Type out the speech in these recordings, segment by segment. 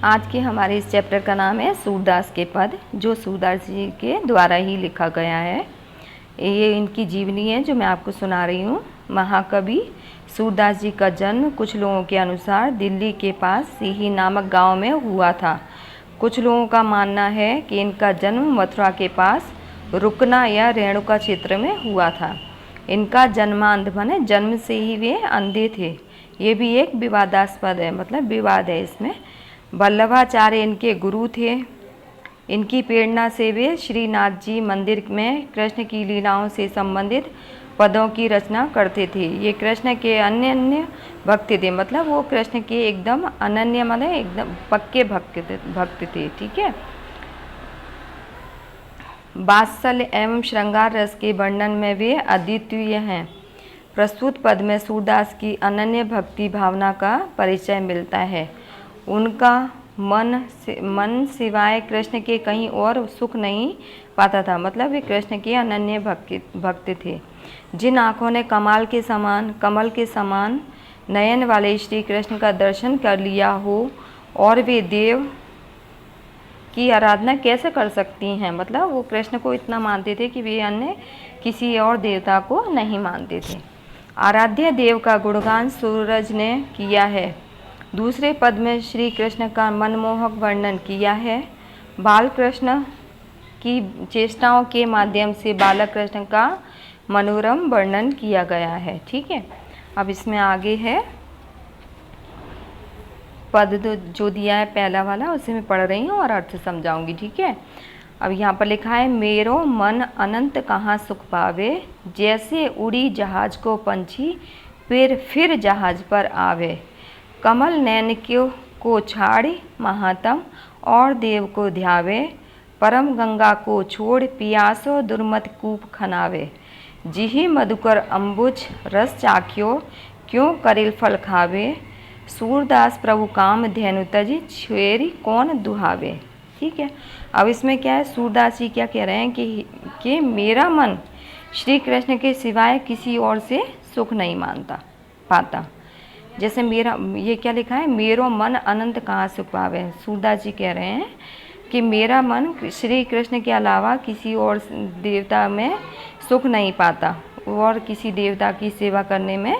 आज के हमारे इस चैप्टर का नाम है सूरदास के पद, जो सूरदास जी के द्वारा ही लिखा गया है। ये इनकी जीवनी है जो मैं आपको सुना रही हूँ। महाकवि सूरदास जी का जन्म कुछ लोगों के अनुसार दिल्ली के पास सीही नामक गांव में हुआ था। कुछ लोगों का मानना है कि इनका जन्म मथुरा के पास रुकना या रेणुका क्षेत्र में हुआ था। इनका जन्मांध माने जन्म से ही वे अंधे थे। ये भी एक विवादास्पद है, मतलब विवाद है इसमें। वल्लभाचार्य इनके गुरु थे। इनकी प्रेरणा से वे श्रीनाथ जी मंदिर में कृष्ण की लीलाओं से संबंधित पदों की रचना करते थे। ये कृष्ण के अनन्य भक्त थे, मतलब वो कृष्ण के एकदम अनन्य मतलब एकदम पक्के भक्त थे। ठीक है। वात्सल्य एवं श्रृंगार रस के वर्णन में वे अद्वितीय हैं। प्रस्तुत पद में सूरदास की अनन्य भक्ति भावना का परिचय मिलता है। उनका मन सिवाय कृष्ण के कहीं और सुख नहीं पाता था, मतलब वे कृष्ण के अनन्य भक्त थे। जिन आँखों ने कमल के समान नयन वाले श्री कृष्ण का दर्शन कर लिया हो और वे देव की आराधना कैसे कर सकती हैं, मतलब वो कृष्ण को इतना मानते थे कि वे अन्य किसी और देवता को नहीं मानते थे। आराध्य देव का गुणगान सूरज ने किया है। दूसरे पद में श्री कृष्ण का मनमोहक वर्णन किया है। बाल कृष्ण की चेष्टाओं के माध्यम से बालक कृष्ण का मनोरम वर्णन किया गया है। ठीक है। अब इसमें आगे है पद जो दिया है पहला वाला, उसे मैं पढ़ रही हूँ और अर्थ समझाऊंगी। ठीक है। अब यहाँ पर लिखा है, मेरो मन अनंत कहाँ सुख पावे, जैसे उड़ी जहाज को पंछी फिर जहाज पर आवे। कमल नैन को छाड़ी महातम और देव को ध्यावे, परम गंगा को छोड़ पियासो दुर्मत कूप खनावे। जिहि मधुकर अम्बुज रस चाख्यो, क्यों करिल फल खावे। सूरदास प्रभु काम धेनु तजी, छेरी कौन दुहावे। ठीक है। अब इसमें क्या है, सूरदास जी क्या कह रहे हैं कि मेरा मन श्री कृष्ण के सिवाय किसी और से सुख नहीं पाता। जैसे मेरा, ये क्या लिखा है, मेरो मन अनंत कहाँ सुख पावे। सूरदास जी कह रहे हैं कि मेरा मन श्री कृष्ण के अलावा किसी और देवता में सुख नहीं पाता और किसी देवता की सेवा करने में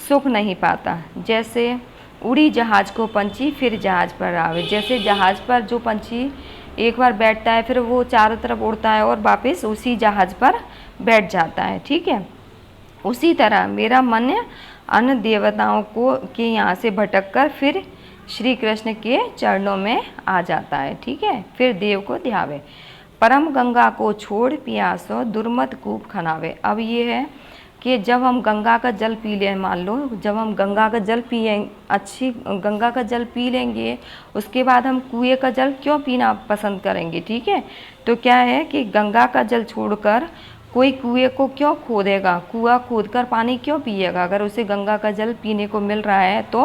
सुख नहीं पाता। जैसे उड़ी जहाज को पंछी फिर जहाज पर आवे, जैसे जहाज पर जो पंछी एक बार बैठता है फिर वो चारों तरफ उड़ता है और वापस उसी जहाज पर बैठ जाता है। ठीक है। उसी तरह मेरा मन अन्य देवताओं के यहाँ से भटककर फिर श्री कृष्ण के चरणों में आ जाता है। ठीक है। फिर देव को ध्यावे, परम गंगा को छोड़ पियासो दुर्मत कूप खनावे। अब ये है कि जब हम गंगा का जल पी लें, मान लो जब हम गंगा का जल अच्छी गंगा का जल पी लेंगे, उसके बाद हम कुएं का जल क्यों पीना पसंद करेंगे। ठीक है। तो क्या है कि गंगा का जल छोड़कर कोई कुएं को क्यों खोदेगा, कुआं खोदकर पानी क्यों पिएगा। अगर उसे गंगा का जल पीने को मिल रहा है तो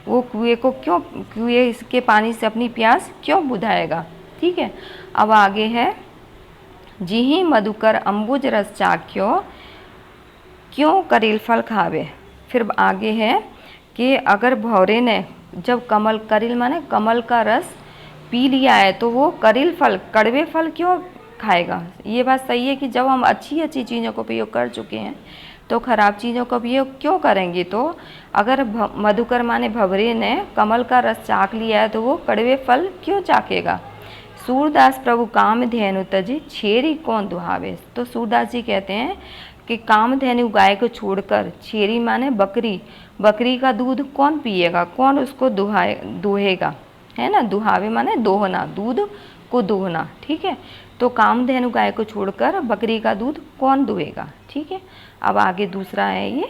वो कुएं इसके पानी से अपनी प्यास क्यों बुझाएगा। ठीक है। अब आगे है, जिहि मधुकर अम्बुज रस चाख्यो, क्यों करील फल खावे। फिर आगे है कि अगर भौरे ने जब करील माने कमल का रस पी लिया है तो वो करील फल कड़वे फल क्यों खाएगा। ये बात सही है कि जब हम अच्छी चीज़ों का उपयोग कर चुके हैं तो ख़राब चीज़ों का उपयोग क्यों करेंगे। तो अगर मधुकर माने भंवरे ने कमल का रस चाख लिया है तो वो कड़वे फल क्यों चाखेगा। सूरदास प्रभु काम धेनु तजी, छेरी कौन दुहावे। तो सूरदास जी कहते हैं कि कामधेनु गाय को छोड़कर छेरी माने बकरी का दूध कौन पिएगा, कौन उसको दुहेगा, है ना। दुहावे माने दोहना, दूध को दोहना। ठीक है। तो कामधेनु गाय को छोड़कर बकरी का दूध कौन दुहेगा। ठीक है। अब आगे दूसरा है ये,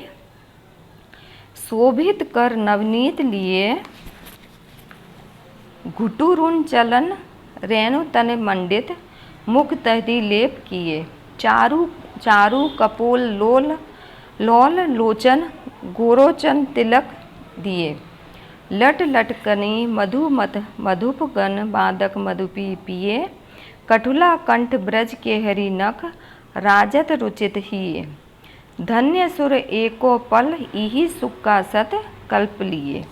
शोभित कर नवनीत लिए, घुटुरुन चलन रेणु तन मंडित, मुख तहरी लेप किए। चारू कपोल लोल लोचन, गोरोचन तिलक दिए। लट लटकनी मधुप गन, बादक मधुपी पिए। कठुला कंठ ब्रज के हरि नख, राजत रुचित ही। धन्य सुर एको पल, इही सुख का सत कल्प लिए।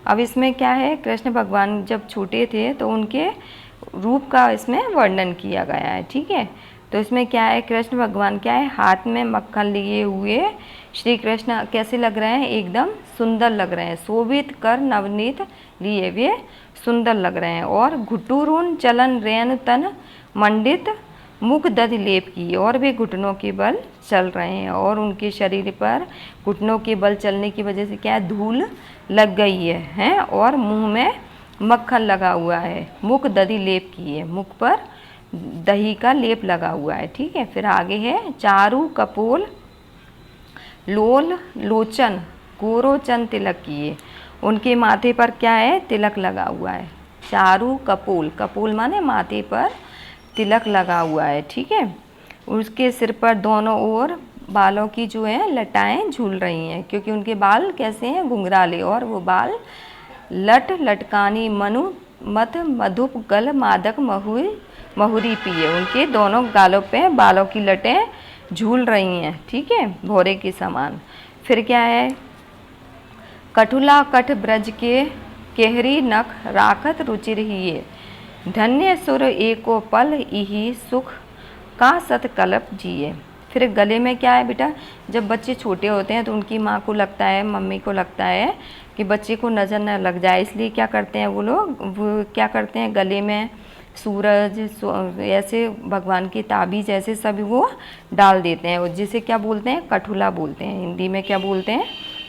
अब इसमें क्या है, कृष्ण भगवान जब छोटे थे तो उनके रूप का इसमें वर्णन किया गया है। ठीक है, तो इसमें क्या है, कृष्ण भगवान क्या है, हाथ में मक्खन लिए हुए श्री कृष्ण कैसे लग रहे हैं, एकदम सुंदर लग रहे हैं, शोभित कर नवनीत लिए हुए सुंदर लग रहे हैं। और घुटुरुन चलन रेन तन मंडित मुख दधि लेप की, और वे घुटनों के बल चल रहे हैं, और उनके शरीर पर घुटनों के बल चलने की वजह से क्या है, धूल लग गई है, और मुंह में मक्खन लगा हुआ है, मुख दधि लेप की है, मुख पर दही का लेप लगा हुआ है। ठीक है, फिर आगे है चारु कपोल लोल लोचन गोरोचन तिलक किए, उनके माथे पर क्या है, तिलक लगा हुआ है। चारु कपोल, कपोल माने माथे पर तिलक लगा हुआ है। ठीक है, उसके सिर पर दोनों ओर बालों की जो है लटाएं झूल रही हैं, क्योंकि उनके बाल कैसे हैं, घुंघराले, और वो बाल लट लटकानी मनु मत मधुप गल मादक महुरी पिए, उनके दोनों गालों पे बालों की लटें झूल रही हैं। ठीक है, भौरे के समान। फिर क्या है, कठुला कठ ब्रज के केहरी नख राखत रुचिर हिये, धन्य सुर एको पल इही सुख का सतकल्प जिए। फिर गले में क्या है बेटा, जब बच्चे छोटे होते हैं तो उनकी माँ को लगता है, मम्मी को लगता है कि बच्चे को नज़र न लग जाए, इसलिए क्या करते हैं वो लोग, वो क्या करते हैं, गले में सूरज ऐसे भगवान की ताबीज़ ऐसे सब वो डाल देते हैं, और जिसे क्या बोलते हैं, कठुला बोलते हैं, हिंदी में क्या बोलते हैं,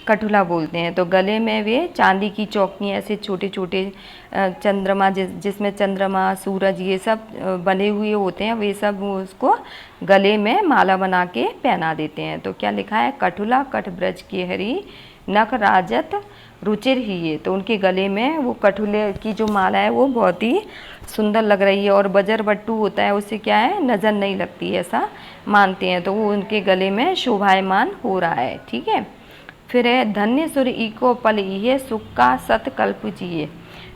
कठुला बोलते हैं। तो गले में वे चांदी की चौकियाँ ऐसे छोटे छोटे चंद्रमा जिसमें चंद्रमा सूरज ये सब बने हुए होते हैं, वे सब उसको गले में माला बना के पहना देते हैं। तो क्या लिखा है, कठुला कठ ब्रज के हरी नख राजत रुचिर ही है, तो उनके गले में वो कठुले की जो माला है वो बहुत ही सुंदर लग रही है, और बजर बट्टू होता है उससे क्या है, नज़र नहीं लगती है, ऐसा मानते हैं, तो वो उनके गले में शोभायमान हो रहा है। ठीक है, फिर है धन्य सुर इको पल इहे सुख का सतकल्प जिए,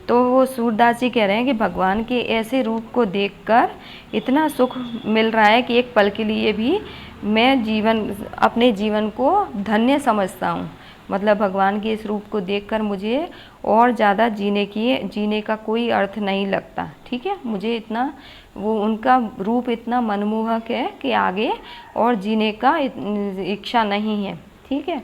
तो वो सूरदास जी कह रहे हैं कि भगवान के ऐसे रूप को देखकर इतना सुख मिल रहा है कि एक पल के लिए भी मैं अपने जीवन को धन्य समझता हूँ। मतलब भगवान के इस रूप को देखकर मुझे और ज़्यादा जीने का कोई अर्थ नहीं लगता। ठीक है, मुझे इतना वो उनका रूप इतना मनमोहक है कि आगे और जीने का इच्छा नहीं है। ठीक है,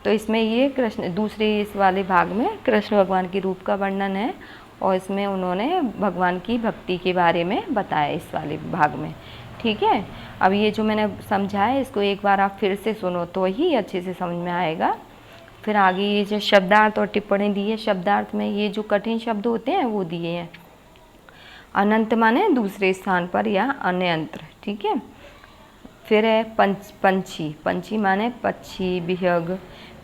तो इसमें ये कृष्ण दूसरे इस वाले भाग में कृष्ण भगवान के रूप का वर्णन है, और इसमें उन्होंने भगवान की भक्ति के बारे में बताया इस वाले भाग में। ठीक है, अब ये जो मैंने समझा है इसको एक बार आप फिर से सुनो तो ही अच्छे से समझ में आएगा। फिर आगे ये जो शब्दार्थ और टिप्पणी दी है, शब्दार्थ में ये जो कठिन शब्द होते हैं वो दिए हैं। अनंत माने दूसरे स्थान पर या अन्यंत्र। ठीक है, फिर है पंछी, पंछी माने पक्षी विहग।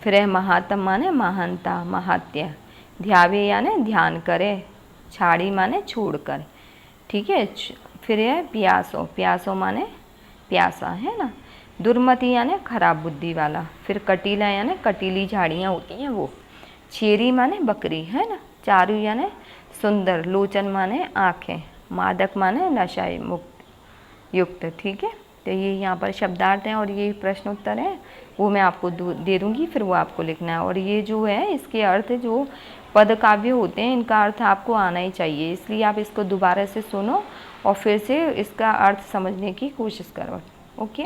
फिर है महात्म माने महानता महात्य। ध्यावे यानी ध्यान करे। छाड़ी माने छोड़कर। ठीक है, फिर है प्यासो, प्यासो माने प्यासा है ना। दुर्मति यानी खराब बुद्धि वाला। फिर कटीला यानी कटीली झाड़ियाँ होती हैं वो। छेरी माने बकरी है ना। चारु यानी सुंदर। लोचन माने आँखें। मादक माने नशा मुक्त युक्त। ठीक है, तो ये यहाँ पर शब्दार्थ हैं और ये प्रश्न उत्तर है वो मैं आपको दे दूँगी, फिर वो आपको लिखना है। और ये जो है इसके अर्थ जो पद काव्य होते हैं इनका अर्थ आपको आना ही चाहिए, इसलिए आप इसको दोबारा से सुनो और फिर से इसका अर्थ समझने की कोशिश करो। ओके।